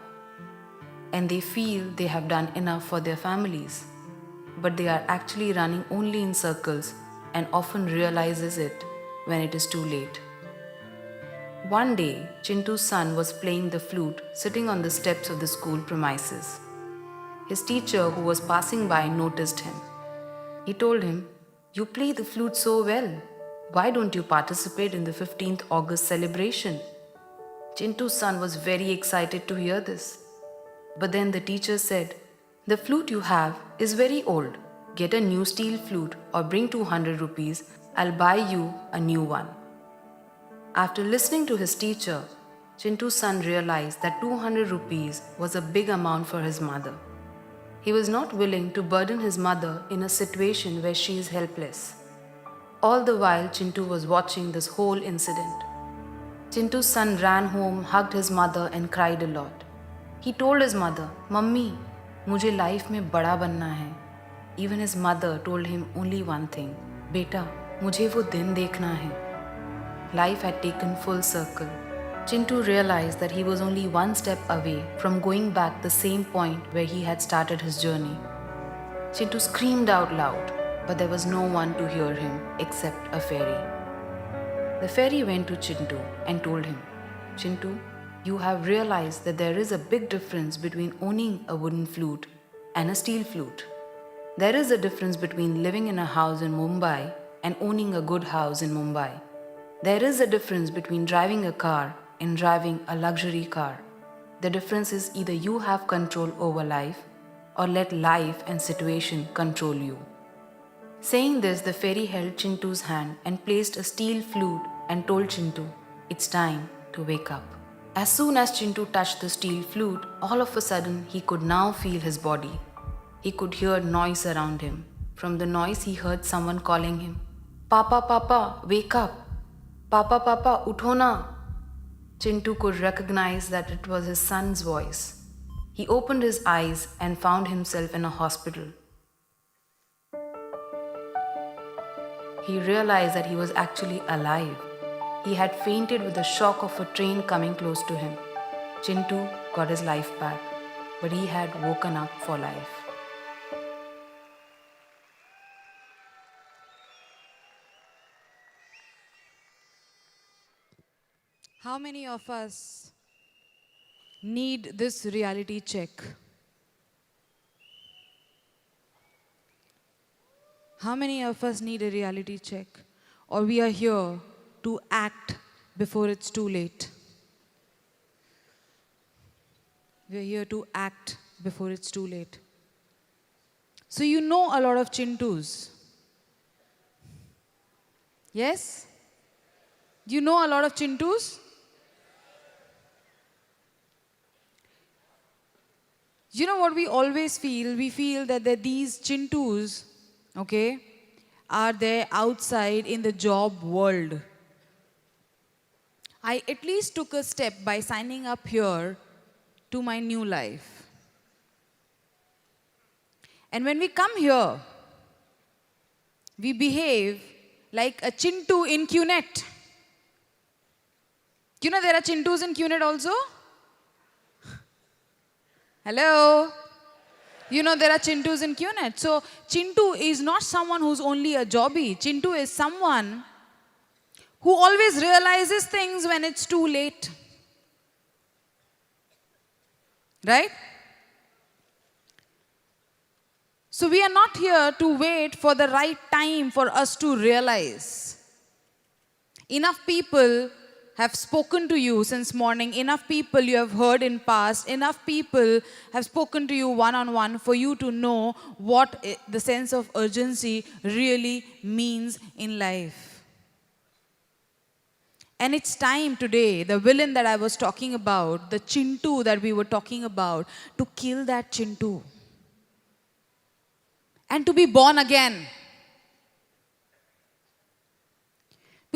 and they feel they have done enough for their families, but they are actually running only in circles and often realizes it when it is too late." One day, Chintu's son was playing the flute sitting on the steps of the school premises. His teacher, who was passing by, noticed him. He told him, "You play the flute so well. Why don't you participate in the 15th August celebration?" Chintu's son was very excited to hear this. But then the teacher said, "The flute you have is very old. Get a new steel flute or bring 200 rupees. I'll buy you a new one." After listening to his teacher, Chintu's son realized that 200 rupees was a big amount for his mother. He was not willing to burden his mother in a situation where she is helpless. All the while, Chintu was watching this whole incident. Chintu's son ran home, hugged his mother and cried a lot. He told his mother, "Mummy, मुझे life में बड़ा बनना है." Even his mother told him only one thing, "बेटा, मुझे वो दिन देखना है." Life had taken full circle. Chintu realized that he was only one step away from going back the same point where he had started his journey. Chintu screamed out loud, but there was no one to hear him except a fairy. The fairy went to Chintu and told him, "Chintu, you have realized that there is a big difference between owning a wooden flute and a steel flute. There is a difference between living in a house in Mumbai and owning a good house in Mumbai. There is a difference between driving a car and driving a luxury car. The difference is either you have control over life or let life and situation control you." Saying this, the fairy held Chintu's hand and placed a steel flute and told Chintu, "It's time to wake up." As soon as Chintu touched the steel flute, all of a sudden he could now feel his body. He could hear noise around him. From the noise, he heard someone calling him, "Papa, Papa, wake up. Papa, Papa, utho na." Chintu could recognize that it was his son's voice. He opened his eyes and found himself in a hospital. He realized that he was actually alive. He had fainted with the shock of a train coming close to him. Chintu got his life back, but he had woken up for life. How many of us need this reality check? How many of us need a reality check? Or we are here to act before it's too late? We are here to act before it's too late. So you know a lot of Chintus. Yes? You know a lot of Chintus? You know what we always feel? We feel that these Chintus, okay, are there outside in the job world. I at least took a step by signing up here to my new life. And when we come here, we behave like a Chintu in QNET. You know there are Chintus in QNET also? Hello? You know there are Chintus in QNET. So Chintu is not someone who's only a jobby. Chintu is someone who always realizes things when it's too late. Right? So we are not here to wait for the right time for us to realize. Enough people have spoken to you since morning. Enough people you have heard in past. Enough people have spoken to you one-on-one for you to know what the sense of urgency really means in life. And it's time today, the villain that I was talking about, the Chintu that we were talking about, to kill that Chintu. And to be born again.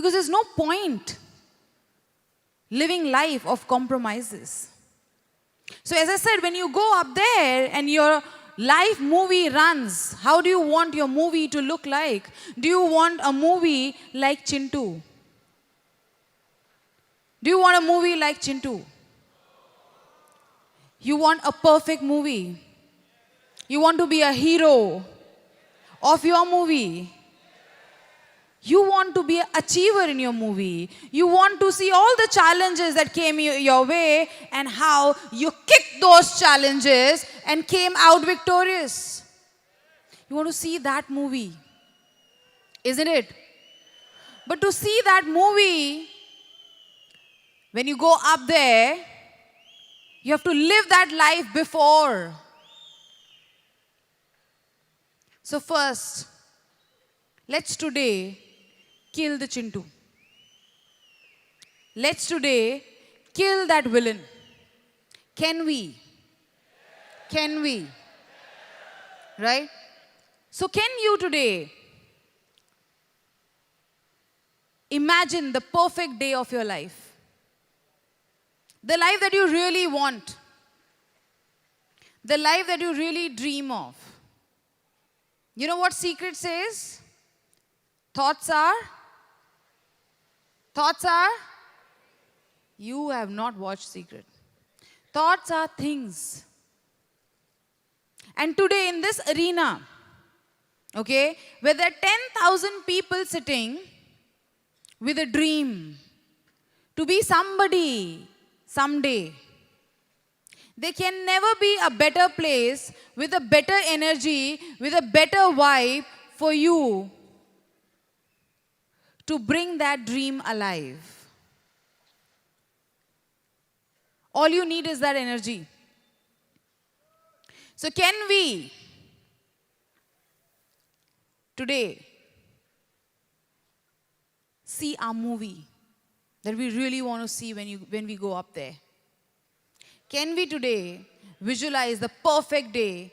Because there's no point living life of compromises. So as I said, when you go up there and your life movie runs, how do you want your movie to look like? Do you want a movie like Chintu? Do you want a movie like Chintu? You want a perfect movie. You want to be a hero of your movie. You want to be an achiever in your movie. You want to see all the challenges that came your way and how you kicked those challenges and came out victorious. You want to see that movie, isn't it? But to see that movie, when you go up there, you have to live that life before. So first, let's today kill the Chintu. Let's today kill that villain. Can we? Can we? Right? So can you today imagine the perfect day of your life? The life that you really want. The life that you really dream of. You know what Secret says? Thoughts are? You have not watched Secret. Thoughts are things. And today in this arena, okay, where there are 10,000 people sitting with a dream to be somebody someday, there can never be a better place with a better energy, with a better vibe for you to bring that dream alive. All you need is that energy. So can we today see our movie that we really want to see when we go up there? Can we today visualize the perfect day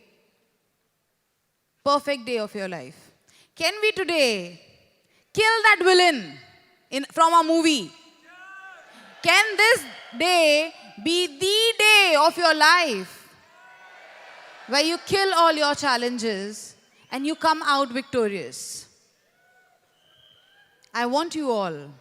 of your life? Can we today kill that villain from our movie? Can this day be the day of your life where you kill all your challenges and you come out victorious? I want you all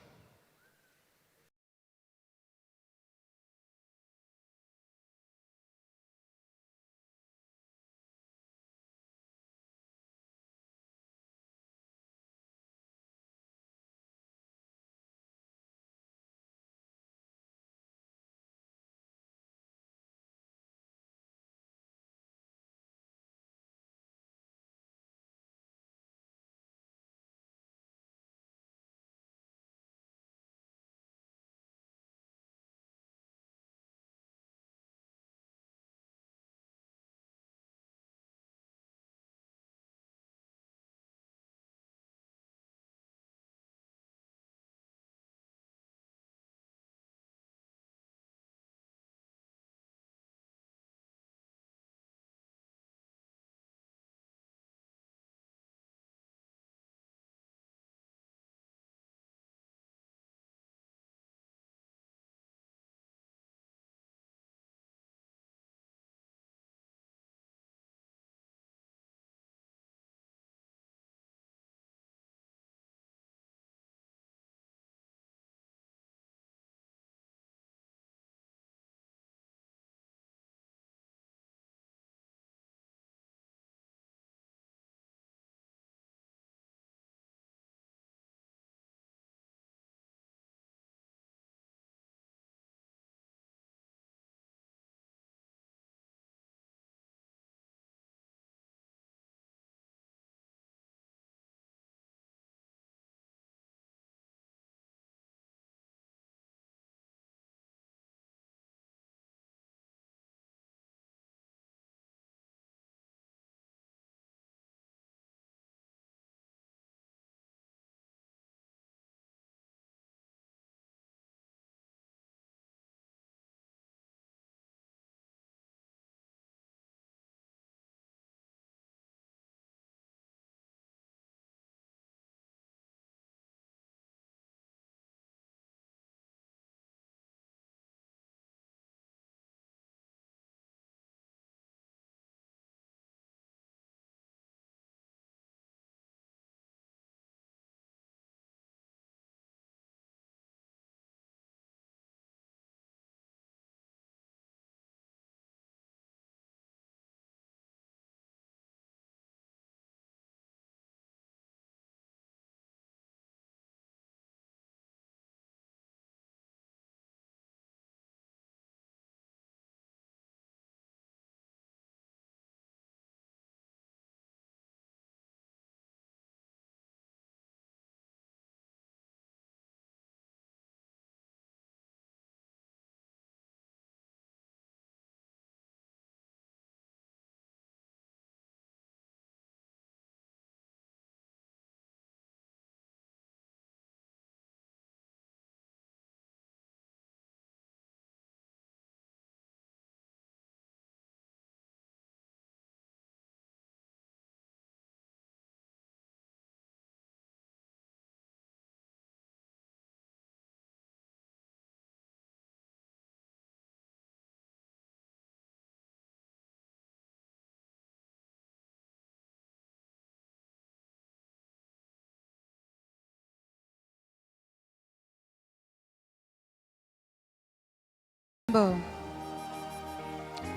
remember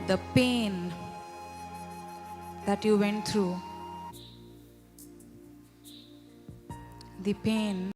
the pain that you went through, the pain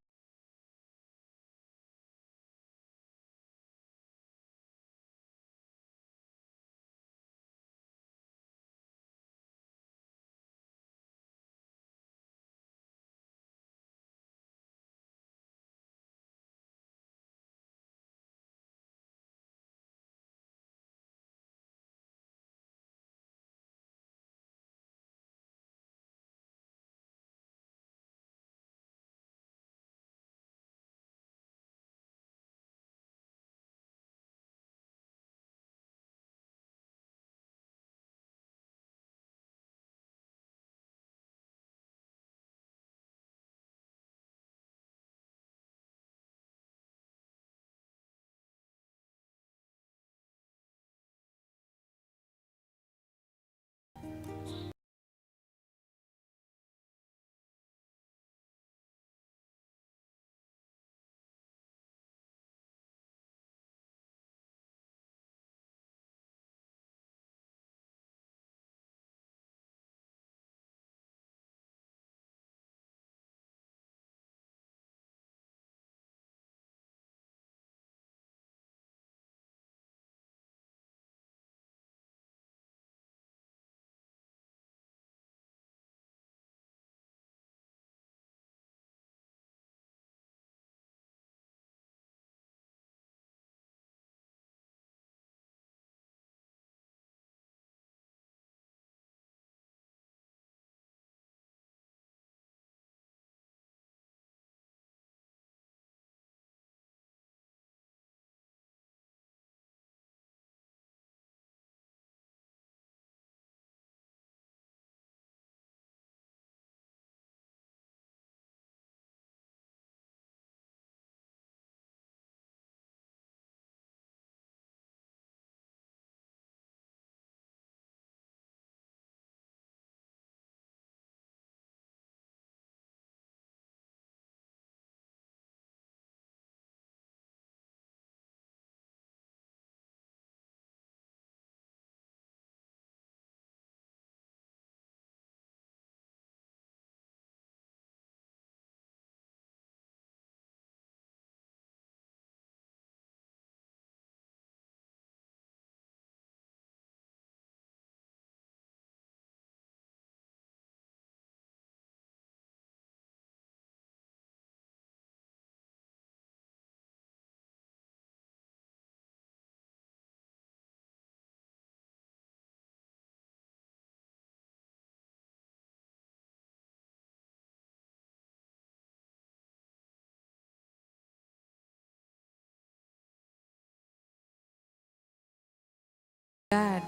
dad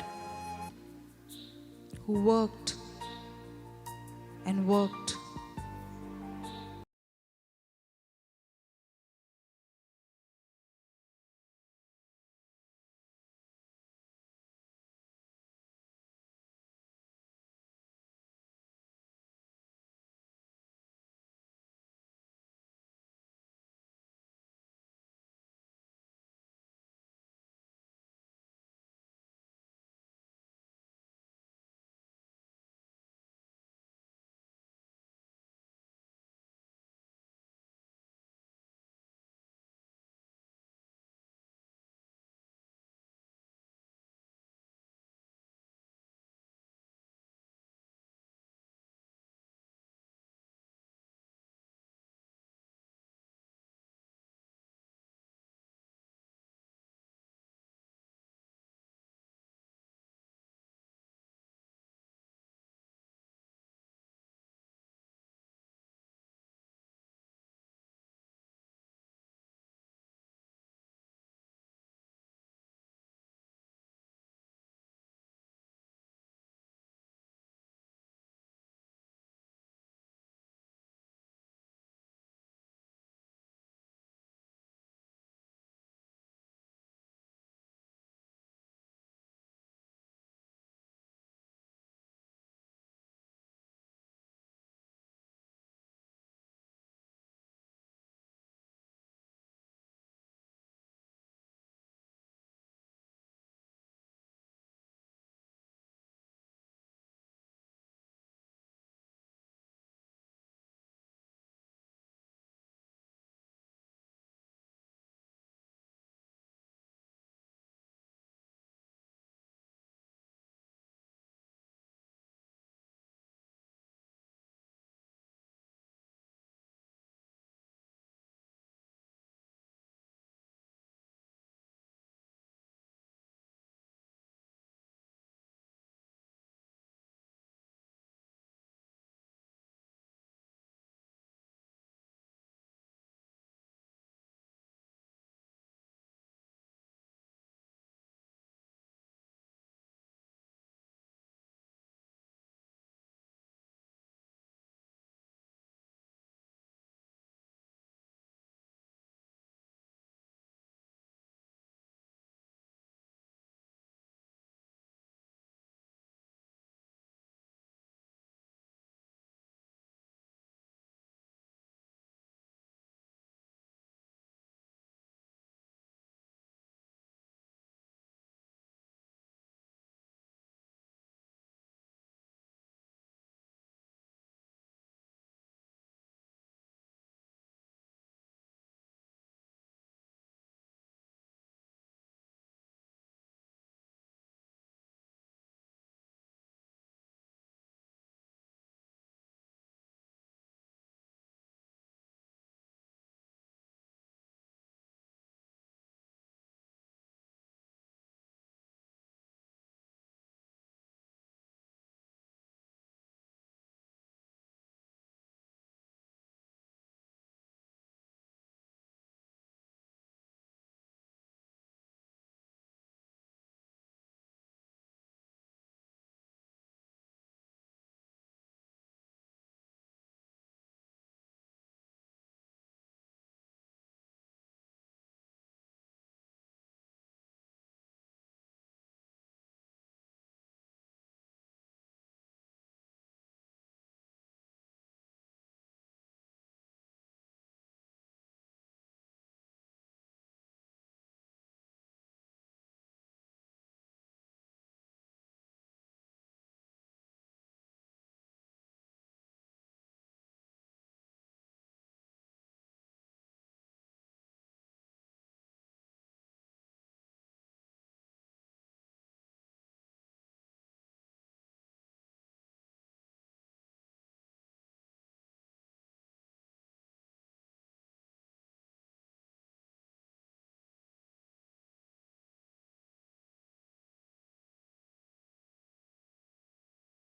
who worked and worked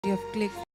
You have clicked.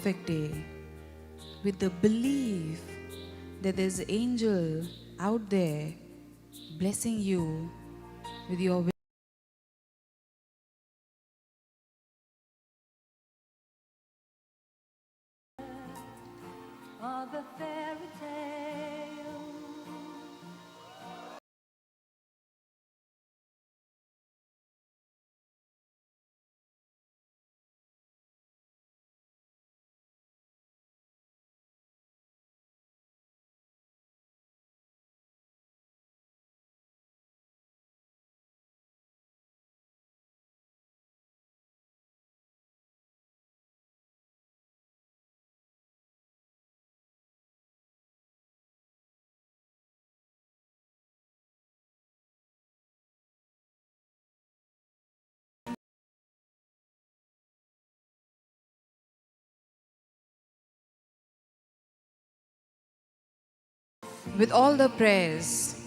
Perfect day with the belief that there's an angel out there blessing you with your of a fairy tale. with all the prayers